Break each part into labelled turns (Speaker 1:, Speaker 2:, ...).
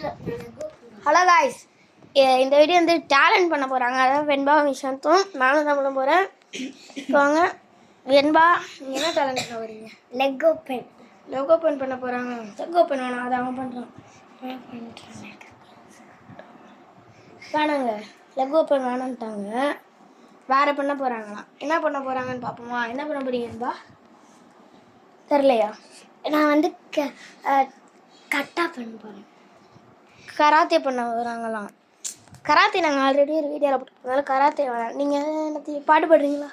Speaker 1: Hello guys, இந்த video வந்து talent பண்ண போகிறாங்க. அதாவது வெண்பா விஷாந்தும் நானும் தான் பண்ண போகிறேன். வாங்க வெண்பா, நீங்கள் என்ன டேலண்ட் பண்ண போகிறீங்க?
Speaker 2: லெக் ஓப்பன்
Speaker 1: பண்ண போகிறாங்க. லெக் ஓப்பன் வேணாம், அதை அவன் பண்ணுறான். வேணாங்க, லெக் ஓப்பன் வேணான்ட்டாங்க. வேறு பண்ண போகிறாங்களாம். என்ன பண்ண போகிறாங்கன்னு பார்ப்போமா? என்ன பண்ண போகிறீங்க வெண்பா? தெரிலையா?
Speaker 2: நான் வந்து கட்டா பண்ண போகிறேன்.
Speaker 1: கராத்தே பண்ண வராங்களாம். கராத்தே நாங்கள் ஆல்ரெடி ஒரு வீடியோவில் போட்டுருக்கோம். கராத்தே வேணாம். நீங்கள் என்ன பாட்டு பாடுறீங்களா?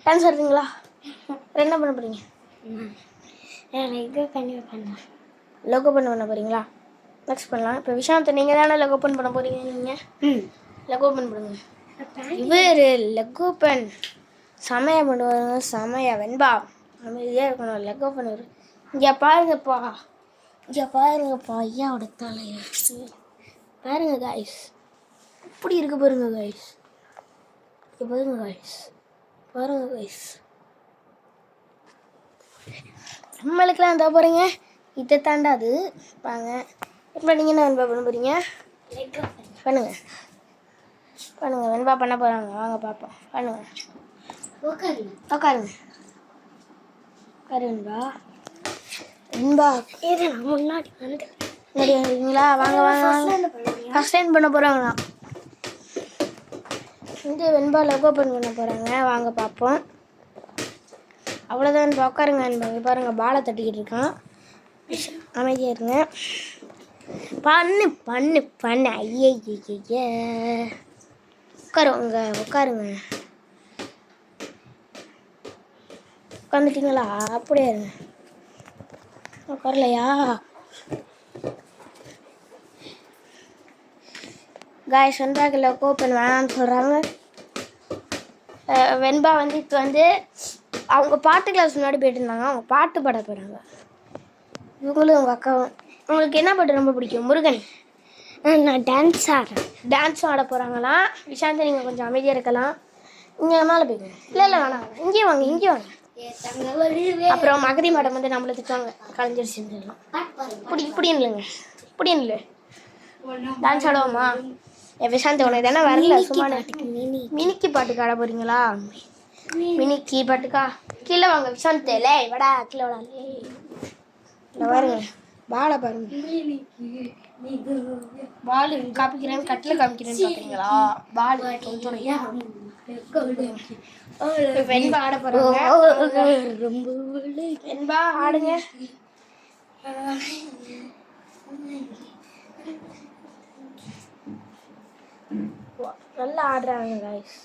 Speaker 1: டான்ஸ் ஆடுறீங்களா? என்ன பண்ண போகிறீங்க? லெக் ஓப்பன் பண்ண போகிறீங்களா? நெக்ஸ்ட் பண்ணலாம். இப்போ விஷாந்த் நீங்கள் தானே லெக் ஓப்பன் பண்ண போகிறீங்க. நீங்கள் லெக் ஓப்பன் பண்ணுங்க. இவர் லெக் ஓப்பன் செமையாக பண்ணுவாங்க. செமையா வெண்பா அமைதியாக இருக்கணும். லெக் ஓப்பன் வரும். இங்கே பாருங்கப்பா, இங்கே பாருங்கப்பா, ஐயாவோட தலையை பாருங்க காய்ஸ். இப்படி இருக்கு பாருங்க காய்ஸ். இங்கே பாருங்க காய்ஸ், பாருங்க காய்ஸ். நம்மளுக்கெல்லாம் இருந்தால் பாருங்க, இதை தாண்டாது வாங்க. இப்போ நீங்கள் என்ன வெண்பா பண்ண போகிறீங்க? பண்ணுங்க பண்ணுங்க. வெண்பா பண்ண போகிறாங்க, வாங்க பார்ப்போம். பண்ணுங்க. உட்காருங்க உட்காரு வெண்பா. வெண்பா முன்னாடி வந்துங்களா? வாங்க வாங்க. ஃபஸ்ட் டைம் பண்ண போகிறாங்களா? வந்து வெண்பா லெக் ஓப்பன் பண்ண போகிறாங்க. வாங்க பார்ப்போம். அவ்வளோதான். உட்காருங்க வெண்பா. பாருங்கள், பாலை தட்டிக்கிட்டு இருக்கான். அமைதியாக இருங்க. பண்ணு பண்ணு பண்ணு. ஐயே உட்காருங்க உட்காருங்க. உட்காந்துட்டிங்களா? அப்படியே இருங்க. உட்காரலையா? காய்ஸ், வெண்பாக்கு லெக் ஓப்பன் வேணான்னு சொல்கிறாங்க. வெண்பா வந்து இப்போ வந்து அவங்க பாட்டு கிளாஸ் முன்னாடி போயிட்டு இருந்தாங்க. அவங்க பாட்டு பாட போகிறாங்க. இவங்களும் உங்கள் அக்காவும். உங்களுக்கு என்ன பாட்டு ரொம்ப பிடிக்கும்? முருகன்.
Speaker 2: நான்
Speaker 1: டான்ஸ் ஆட போகிறாங்களாம். விஷாந்த் நீங்கள் கொஞ்சம் அமைதியாக இருக்கலாம். இங்கே மேலே போய்ங்க. இல்லை வேணாம், இங்கேயும் வாங்க, இங்கேயும் வாங்க. அப்புறம் மகதி மேடம் வந்து நம்மளை திட்டுவாங்க. கலைஞர் செஞ்சிடலாம். இப்படின்னு இல்லைங்க, இப்படின்னு இல்லை. டான்ஸ் ஆடுவோமா? விஷாந்த் உனக்கு தானே வரல. சும்மா மினிக்கி பாட்டுக்கு ஆட போகிறீங்களா? மினிக்கி பாட்டுக்கா? கீழே வாங்க விஷாந்த். லே வடா, கீழே வடா. இல்லை பாருங்க, பாலை பாருங்க. பால் காமிக்கிறேன்னு கட்டில் காமிக்கிறேன்னு பார்க்குறீங்களா? பால் வெண்பா ஆட போகிறாங்க. வெண்பா ஆடுங்க. நல்லா ஆடுறாங்க காய்ஸ்,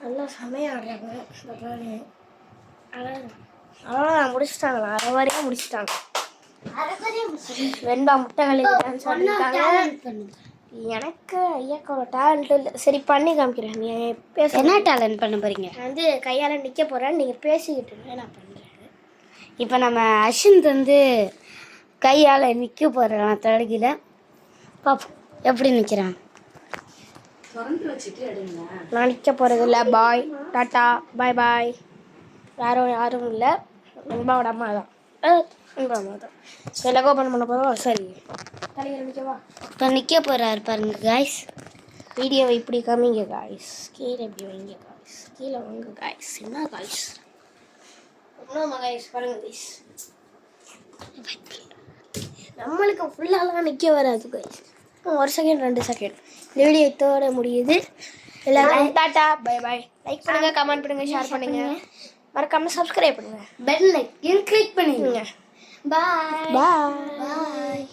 Speaker 1: நல்லா செமையாக ஆடுறாங்க. அவ்வளோதான், முடிச்சுட்டாங்களா? அரை வரையும் முடிச்சுட்டாங்க. வெண்பா முட்டை டான்ஸ் ஆடிருக்காங்க. எனக்கு ஐயாக்கோட டேலண்ட் இல்லை. சரி பண்ணி காமிக்கிறேன். நீ பேச.
Speaker 2: என்ன டேலண்ட் பண்ண போகிறீங்க?
Speaker 1: நான் வந்து கையால் நிற்க போகிறேன். நீங்கள் பேசிக்கிட்டு இருங்க, நான் பண்ணுறேன்.
Speaker 2: இப்போ நம்ம அஸ்விந்த் வந்து கையால் நிற்க போகிறேன். தடுக்கில் பாப்போம் எப்படி நிற்கிறான்.
Speaker 1: நான் நிற்க போகிறது இல்லை. பாய், டாட்டா, பாய் பாய். யாரும் இல்லை. வெண்பாவோட அம்மா தான். வெண்பா அம்மா தான். லெக் ஓப்பன் பண்ண போகிறோம். சரி, தலையில் நிற்கவா?
Speaker 2: இப்போ நிற்க போகிறாரு பாருங்க காய்ஸ்.
Speaker 1: வீடியோவை இப்படி காமிங்க காய்ஸ். கீழே இப்படி வைங்க காய்ஸ். கீழே வாங்க காய்ஸ். என்ன காய்ஸ்? ஒன்றும் காய்ஸ் பாருங்க காய்ஸ். நம்மளுக்கு ஃபுல்லாலாம் நிற்க வராது காய்ஸ். 1 second 2 second. இந்த வீடியோ இதோட முடியுது. எல்லாரும் டாட்டா, பை பாய். லைக் பண்ணுங்கள், கமெண்ட் பண்ணுங்கள், ஷேர் பண்ணுங்கள், மறக்காமல் சப்ஸ்கிரைப் பண்ணுங்கள்,
Speaker 2: பெல் ஐக்கன் கிளிக் பண்ணிடுங்க.
Speaker 1: பாய் பாய்.